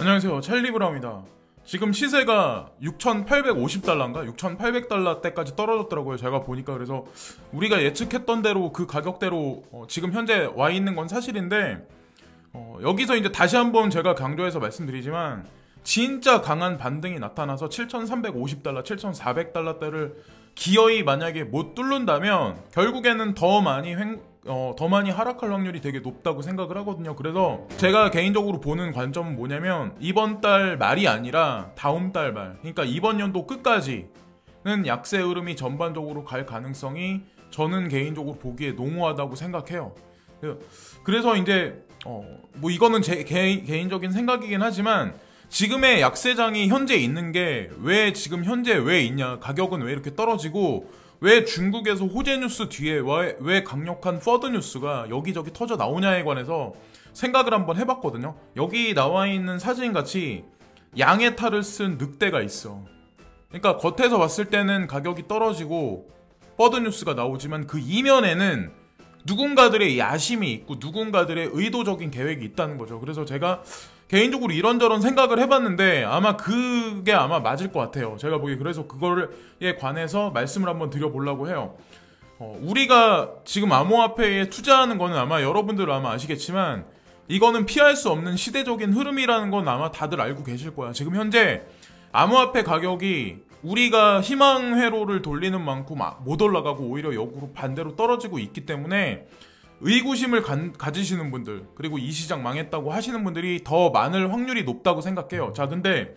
안녕하세요, 찰리브라입니다. 지금 시세가 6,850달러인가? 6,800달러 때까지 떨어졌더라고요, 제가 보니까. 그래서 우리가 예측했던 대로 그 가격대로 지금 현재 와 있는 건 사실인데, 여기서 이제 다시 한번 제가 강조해서 말씀드리지만 진짜 강한 반등이 나타나서 7,350달러, 7,400달러대를 기어이 만약에 못 뚫는다면 결국에는 더 많이 하락할 확률이 되게 높다고 생각을 하거든요. 그래서 제가 개인적으로 보는 관점은 뭐냐면, 이번 달 말이 아니라 다음 달 말, 그러니까 이번 연도 끝까지는 약세 흐름이 전반적으로 갈 가능성이 저는 개인적으로 보기에 농후하다고 생각해요. 그래서 이제 뭐 이거는 제 개인적인 생각이긴 하지만, 지금의 약세장이 현재 있는 게 왜 지금 현재 왜 있냐, 가격은 왜 이렇게 떨어지고 왜 중국에서 호재 뉴스 뒤에 왜 강력한 퍼드 뉴스가 여기저기 터져 나오냐에 관해서 생각을 한번 해봤거든요. 여기 나와 있는 사진 같이 양의 탈을 쓴 늑대가 있어. 그러니까 겉에서 봤을 때는 가격이 떨어지고 퍼드 뉴스가 나오지만 그 이면에는 누군가들의 야심이 있고 누군가들의 의도적인 계획이 있다는 거죠. 그래서 제가 개인적으로 이런저런 생각을 해봤는데 아마 그게 맞을 것 같아요, 제가 보기에. 그래서 그거에 관해서 말씀을 한번 드려보려고 해요. 우리가 지금 암호화폐에 투자하는 거는 아마 여러분들은 아마 아시겠지만, 이거는 피할 수 없는 시대적인 흐름이라는 건 아마 다들 알고 계실 거야. 지금 현재 암호화폐 가격이 우리가 희망 회로를 돌리는 만큼 못 올라가고 오히려 역으로 반대로 떨어지고 있기 때문에 의구심을 가지시는 분들, 그리고 이 시장 망했다고 하시는 분들이 더 많을 확률이 높다고 생각해요. 자, 근데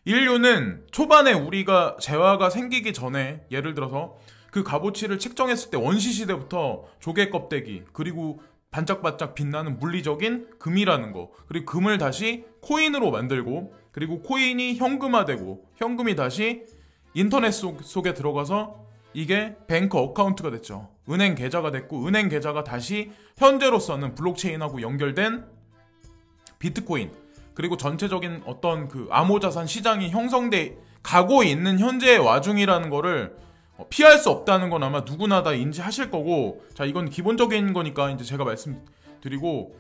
인류는 초반에 우리가 재화가 생기기 전에, 예를 들어서 그 값어치를 책정했을 때 원시 시대부터 조개 껍데기, 그리고 반짝반짝 빛나는 물리적인 금이라는 거, 그리고 금을 다시 코인으로 만들고, 그리고 코인이 현금화되고, 현금이 다시 인터넷 속에 들어가서 이게 뱅크 어카운트가 됐죠. 은행 계좌가 됐고, 은행 계좌가 다시 현재로서는 블록체인하고 연결된 비트코인, 그리고 전체적인 어떤 그 암호자산 시장이 형성돼 가고 있는 현재의 와중이라는 거를 피할 수 없다는 건 아마 누구나 다 인지하실 거고. 자, 이건 기본적인 거니까 이제 제가 말씀드리고,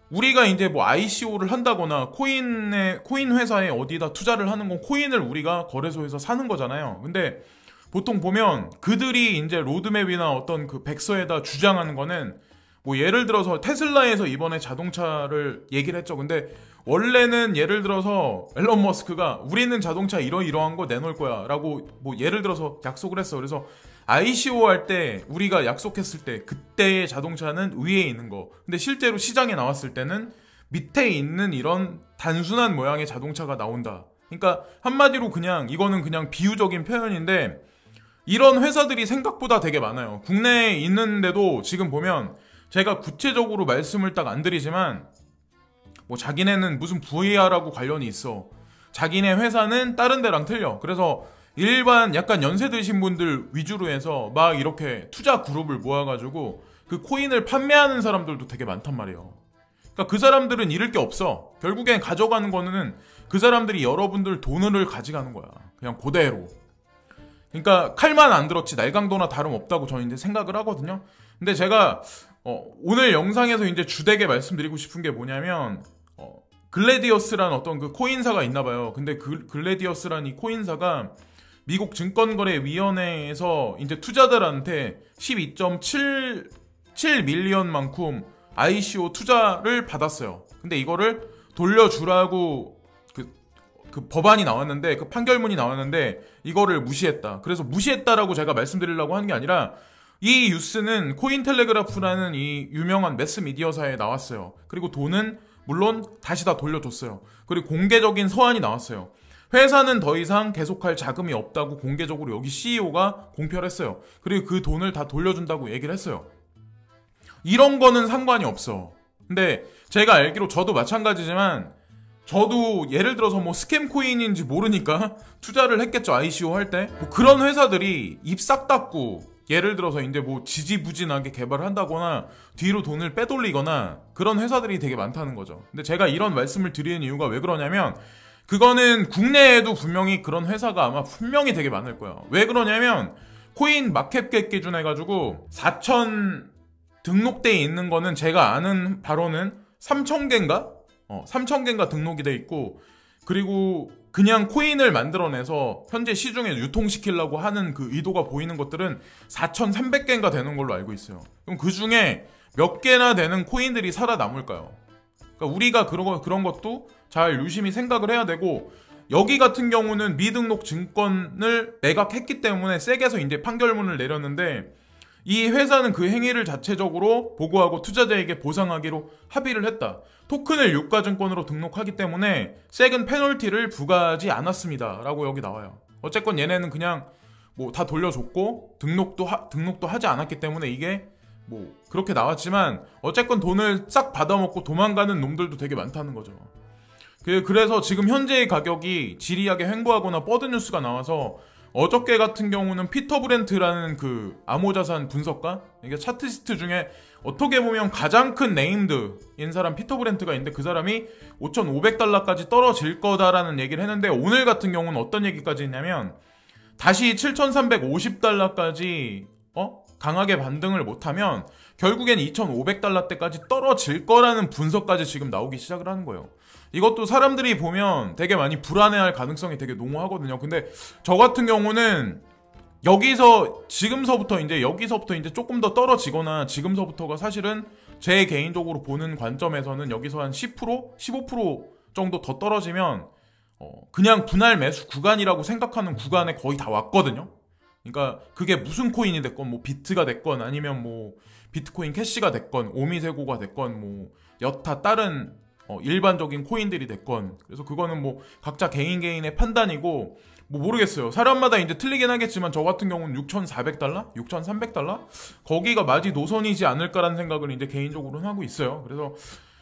우리가 이제 뭐 ICO를 한다거나 코인 회사에 어디다 투자를 하는 건 코인을 우리가 거래소에서 사는 거잖아요. 근데 보통 보면 그들이 이제 로드맵이나 어떤 그 백서에다 주장하는 거는, 뭐 예를 들어서 테슬라에서 이번에 자동차를 얘기를 했죠. 근데 원래는 예를 들어서 앨런 머스크가 우리는 자동차 이러이러한 거 내놓을 거야 라고 뭐 예를 들어서 약속을 했어. 그래서 ICO 할 때 우리가 약속했을 때 그때의 자동차는 위에 있는 거, 근데 실제로 시장에 나왔을 때는 밑에 있는 이런 단순한 모양의 자동차가 나온다. 그러니까 한마디로 그냥 이거는 그냥 비유적인 표현인데, 이런 회사들이 생각보다 되게 많아요. 국내에 있는데도 지금 보면, 제가 구체적으로 말씀을 딱 안 드리지만, 뭐 자기네는 무슨 VR하고 관련이 있어, 자기네 회사는 다른 데랑 틀려. 그래서 일반 약간 연세 드신 분들 위주로 해서 막 이렇게 투자 그룹을 모아가지고 그 코인을 판매하는 사람들도 되게 많단 말이에요. 그러니까 그 사람들은 잃을 게 없어. 결국엔 가져가는 거는 그 사람들이 여러분들 돈을 가져가는 거야, 그냥 그대로. 그러니까 칼만 안 들었지 날강도나 다름없다고 저는 이제 생각을 하거든요. 근데 제가 오늘 영상에서 이제 주되게 말씀드리고 싶은 게 뭐냐면, 글래디어스란 어떤 그 코인사가 있나 봐요. 근데 그 글래디어스란 이 코인사가 미국 증권거래위원회에서 이제 투자자들한테 12.7 밀리언만큼 ICO 투자를 받았어요. 근데 이거를 돌려주라고 그 법안이 나왔는데, 그 판결문이 나왔는데 이거를 무시했다. 그래서 무시했다라고 제가 말씀드리려고 하는 게 아니라, 이 뉴스는 코인텔레그라프라는 이 유명한 매스미디어사에 나왔어요. 그리고 돈은 물론 다시 다 돌려줬어요. 그리고 공개적인 서한이 나왔어요. 회사는 더 이상 계속할 자금이 없다고 공개적으로 여기 CEO가 공표를 했어요. 그리고 그 돈을 다 돌려준다고 얘기를 했어요. 이런 거는 상관이 없어. 근데 제가 알기로 저도 마찬가지지만, 저도 예를 들어서 뭐 스캠 코인인지 모르니까 투자를 했겠죠, ICO 할 때. 뭐 그런 회사들이 입 싹 닫고 예를 들어서 이제 뭐 지지부진하게 개발을 한다거나 뒤로 돈을 빼돌리거나 그런 회사들이 되게 많다는 거죠. 근데 제가 이런 말씀을 드리는 이유가 왜 그러냐면, 그거는 국내에도 분명히 그런 회사가 아마 분명히 되게 많을 거예요. 왜 그러냐면, 코인 마켓캡 기준 해가지고 4천 등록돼 있는 거는 제가 아는 바로는 3,000개인가? 3,000개인가 등록이 돼 있고, 그리고 그냥 코인을 만들어내서 현재 시중에 유통시키려고 하는 그 의도가 보이는 것들은 4,300개인가 되는 걸로 알고 있어요. 그럼 그 중에 몇 개나 되는 코인들이 살아남을까요? 그러니까 우리가 그런 것도 잘 유심히 생각을 해야 되고, 여기 같은 경우는 미등록 증권을 매각했기 때문에 세게서 이제 판결문을 내렸는데, 이 회사는 그 행위를 자체적으로 보고하고 투자자에게 보상하기로 합의를 했다. 토큰을 유가증권으로 등록하기 때문에 세금 페널티를 부과하지 않았습니다. 라고 여기 나와요. 어쨌건 얘네는 그냥 뭐 다 돌려줬고 등록도 하지 않았기 때문에 이게 뭐 그렇게 나왔지만, 어쨌건 돈을 싹 받아먹고 도망가는 놈들도 되게 많다는 거죠. 그래서 지금 현재의 가격이 지리하게 횡보하거나 버드뉴스가 나와서, 어저께 같은 경우는 피터 브렌트라는 그 암호자산 분석가, 이게 차트시스트 중에 어떻게 보면 가장 큰 네임드인 사람 피터 브렌트가 있는데, 그 사람이 5,500달러까지 떨어질 거다라는 얘기를 했는데, 오늘 같은 경우는 어떤 얘기까지 했냐면 다시 7,350달러까지 강하게 반등을 못하면 결국엔 2,500달러대까지 떨어질 거라는 분석까지 지금 나오기 시작을 하는 거예요. 이것도 사람들이 보면 되게 많이 불안해할 가능성이 되게 농후하거든요. 근데 저 같은 경우는 지금서부터 이제 조금 더 떨어지거나, 지금서부터가 사실은 제 개인적으로 보는 관점에서는 여기서 한 10%, 15% 정도 더 떨어지면 그냥 분할 매수 구간이라고 생각하는 구간에 거의 다 왔거든요. 그러니까 그게 무슨 코인이 됐건, 뭐 비트가 됐건, 아니면 뭐 비트코인 캐시가 됐건, 오미세고가 됐건, 뭐 여타 다른 일반적인 코인들이 됐건, 그래서 그거는 뭐 각자 개인의 판단이고, 뭐 모르겠어요. 사람마다 이제 틀리긴 하겠지만, 저 같은 경우는 6,400달러? 6,300달러? 거기가 마지노선이지 않을까라는 생각을 이제 개인적으로는 하고 있어요. 그래서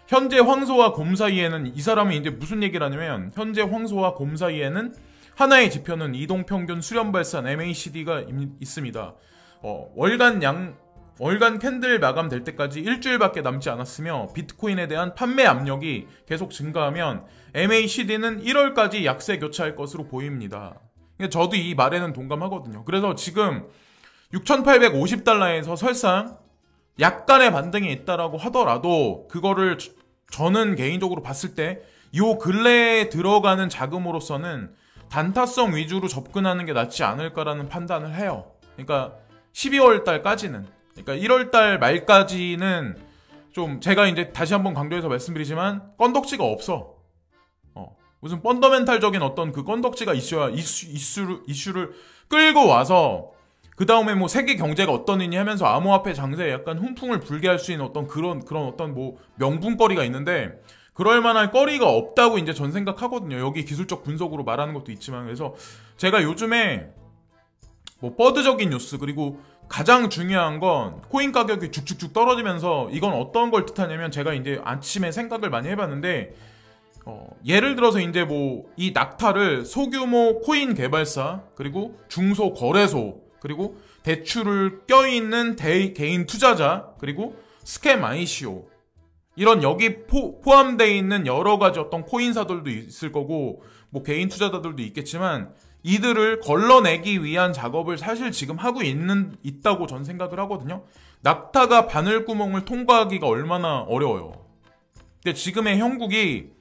현재 황소와 곰 사이에는, 이 사람이 이제 무슨 얘기를 하냐면, 현재 황소와 곰 사이에는 하나의 지표는 이동평균 수렴발산 MACD가 있습니다. 월간 캔들 마감될 때까지 일주일밖에 남지 않았으며, 비트코인에 대한 판매 압력이 계속 증가하면 MACD는 1월까지 약세 교차할 것으로 보입니다. 저도 이 말에는 동감하거든요. 그래서 지금 6,850달러에서 설상 약간의 반등이 있다라고 하더라도, 그거를 저는 개인적으로 봤을 때 요 근래에 들어가는 자금으로서는 단타성 위주로 접근하는 게 낫지 않을까라는 판단을 해요. 그러니까 12월 달까지는, 그러니까 1월 달 말까지는 좀, 제가 이제 다시 한번 강조해서 말씀드리지만, 건덕지가 없어. 무슨 펀더멘탈적인 어떤 그 건덕지가 있어야 이슈를 끌고 와서, 그 다음에 뭐 세계 경제가 어떠느니 하면서 암호화폐 장세에 약간 훈풍을 불게 할 수 있는 어떤 그런 어떤 뭐 명분거리가 있는데, 그럴 만한 거리가 없다고 이제 전 생각하거든요. 여기 기술적 분석으로 말하는 것도 있지만. 그래서 제가 요즘에 뭐 버드적인 뉴스, 그리고 가장 중요한 건 코인 가격이 쭉쭉쭉 떨어지면서, 이건 어떤 걸 뜻하냐면, 제가 이제 아침에 생각을 많이 해봤는데, 예를 들어서 이제 뭐 이 낙타를 소규모 코인 개발사, 그리고 중소 거래소, 그리고 대출을 껴있는 개인 투자자, 그리고 스캠 ICO, 이런 여기 포함되어 있는 여러 가지 어떤 코인사들도 있을 거고, 뭐 개인 투자자들도 있겠지만, 이들을 걸러내기 위한 작업을 사실 지금 하고 있다고 전 생각을 하거든요. 낙타가 바늘구멍을 통과하기가 얼마나 어려워요. 근데 지금의 형국이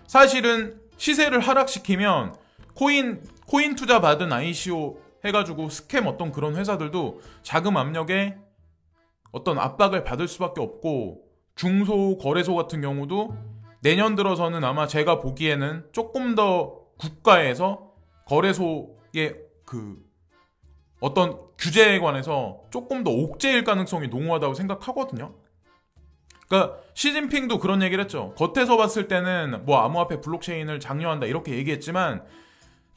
사실은 시세를 하락시키면 코인 투자 받은 ICO 해가지고 스캠 어떤 그런 회사들도 자금 압력에 어떤 압박을 받을 수밖에 없고, 중소 거래소 같은 경우도 내년 들어서는 아마 제가 보기에는 조금 더 국가에서 거래소의 그 어떤 규제에 관해서 조금 더 옥죄일 가능성이 농후하다고 생각하거든요. 그러니까 시진핑도 그런 얘기를 했죠. 겉에서 봤을 때는 뭐 암호화폐 블록체인을 장려한다 이렇게 얘기했지만,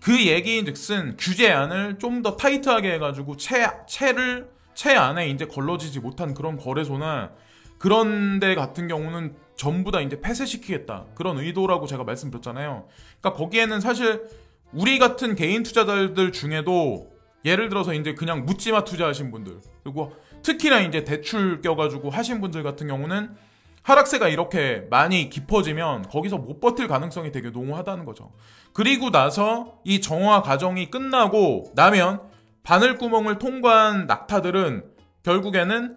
그 얘기인즉슨 규제안을 좀 더 타이트하게 해가지고 채 안에 이제 걸러지지 못한 그런 거래소나 그런 데 같은 경우는 전부 다 이제 폐쇄시키겠다, 그런 의도라고 제가 말씀드렸잖아요. 그러니까 거기에는 사실 우리 같은 개인 투자자들 중에도, 예를 들어서 이제 그냥 묻지마 투자하신 분들, 그리고 특히나 이제 대출 껴가지고 하신 분들 같은 경우는 하락세가 이렇게 많이 깊어지면 거기서 못 버틸 가능성이 되게 농후하다는 거죠. 그리고 나서 이 정화 과정이 끝나고 나면 바늘구멍을 통과한 낙타들은 결국에는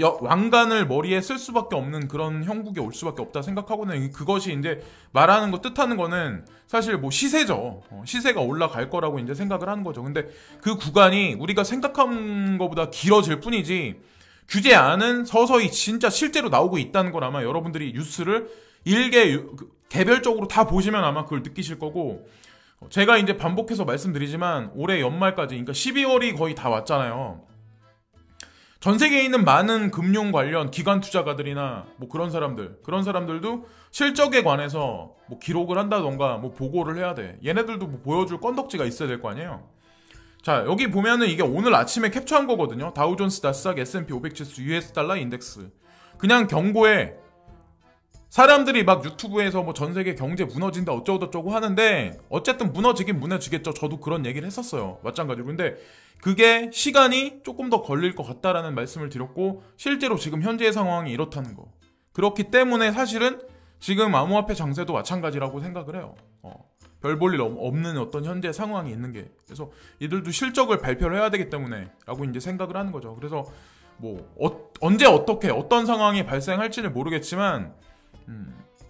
왕관을 머리에 쓸 수밖에 없는 그런 형국이 올 수밖에 없다 생각하고는, 그것이 이제 말하는 거, 뜻하는 거는 사실 뭐 시세죠. 시세가 올라갈 거라고 이제 생각을 하는 거죠. 근데 그 구간이 우리가 생각한 것보다 길어질 뿐이지, 규제안은 서서히 진짜 실제로 나오고 있다는 걸 아마 여러분들이 뉴스를 개별적으로 다 보시면 아마 그걸 느끼실 거고, 제가 이제 반복해서 말씀드리지만 올해 연말까지, 그러니까 12월이 거의 다 왔잖아요. 전 세계에 있는 많은 금융 관련 기관 투자가들이나 뭐 그런 사람들도 실적에 관해서 뭐 기록을 한다던가 뭐 보고를 해야 돼. 얘네들도 뭐 보여줄 건덕지가 있어야 될 거 아니에요. 자, 여기 보면은 이게 오늘 아침에 캡처한 거거든요. 다우존스, 나스닥, S&P 500 지수, US 달러 인덱스. 그냥 경고에 사람들이 막 유튜브에서 뭐 전 세계 경제 무너진다 어쩌고저쩌고 하는데, 어쨌든 무너지긴 무너지겠죠. 저도 그런 얘기를 했었어요. 마찬가지로. 근데 그게 시간이 조금 더 걸릴 것 같다라는 말씀을 드렸고, 실제로 지금 현재의 상황이 이렇다는 거. 그렇기 때문에 사실은 지금 암호화폐 장세도 마찬가지라고 생각을 해요. 별 볼 일 없는 어떤 현재 상황이 있는 게. 그래서 이들도 실적을 발표를 해야 되기 때문에 라고 이제 생각을 하는 거죠. 그래서 뭐 언제 어떻게 어떤 상황이 발생할지는 모르겠지만,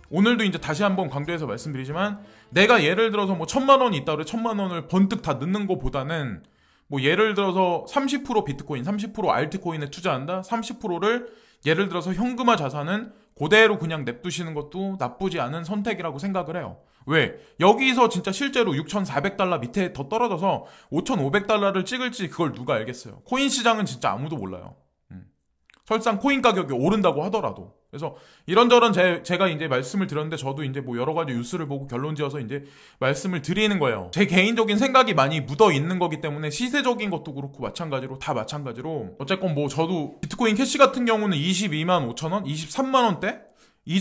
오늘도 이제 다시 한번 강조해서 말씀드리지만, 내가 예를 들어서 뭐 1,000만 원이 있다 그래 1,000만 원을 번뜩 다 넣는 것보다는, 뭐 예를 들어서 30% 비트코인, 30% 알트코인에 투자한다, 30%를 예를 들어서 현금화 자산은 그대로 그냥 냅두시는 것도 나쁘지 않은 선택이라고 생각을 해요. 왜? 여기서 진짜 실제로 6,400달러 밑에 더 떨어져서 5,500달러를 찍을지 그걸 누가 알겠어요. 코인 시장은 진짜 아무도 몰라요. 설상 코인 가격이 오른다고 하더라도. 그래서 이런저런 제가 이제 말씀을 드렸는데, 저도 이제 뭐 여러 가지 뉴스를 보고 결론 지어서 이제 말씀을 드리는 거예요. 제 개인적인 생각이 많이 묻어 있는 거기 때문에, 시세적인 것도 그렇고 마찬가지로 다 마찬가지로, 어쨌건 뭐 저도 비트코인 캐시 같은 경우는 22만 5천 원, 23만 원대? 이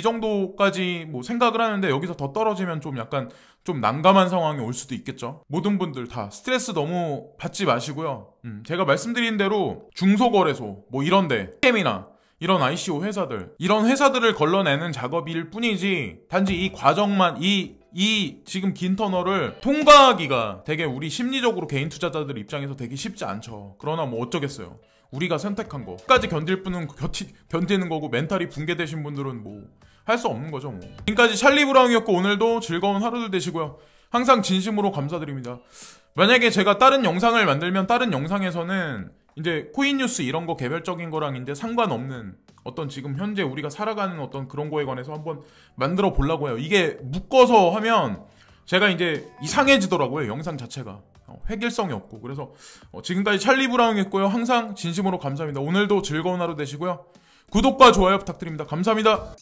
정도까지 뭐 생각을 하는데, 여기서 더 떨어지면 좀 약간 좀 난감한 상황이 올 수도 있겠죠. 모든 분들 다 스트레스 너무 받지 마시고요. 제가 말씀드린 대로 중소거래소 뭐 이런데, 캠이나 이런 ICO 회사들, 이런 회사들을 걸러내는 작업일 뿐이지, 단지 이 과정만, 이 지금 긴 터널을 통과하기가 되게 우리 심리적으로 개인 투자자들 입장에서 되게 쉽지 않죠. 그러나 뭐 어쩌겠어요. 우리가 선택한 거 끝까지 견딜 분은 견디는 거고, 멘탈이 붕괴되신 분들은 뭐 할 수 없는 거죠. 뭐. 지금까지 찰리 브라운이었고, 오늘도 즐거운 하루들 되시고요. 항상 진심으로 감사드립니다. 만약에 제가 다른 영상을 만들면 다른 영상에서는 이제 코인 뉴스 이런 거 개별적인 거랑 이제 상관없는 어떤 지금 현재 우리가 살아가는 어떤 그런 거에 관해서 한번 만들어 보려고 해요. 이게 묶어서 하면 제가 이제 이상해지더라고요. 영상 자체가. 획일성이 없고. 그래서 지금까지 찰리 브라운이었고요. 항상 진심으로 감사합니다. 오늘도 즐거운 하루 되시고요. 구독과 좋아요 부탁드립니다. 감사합니다.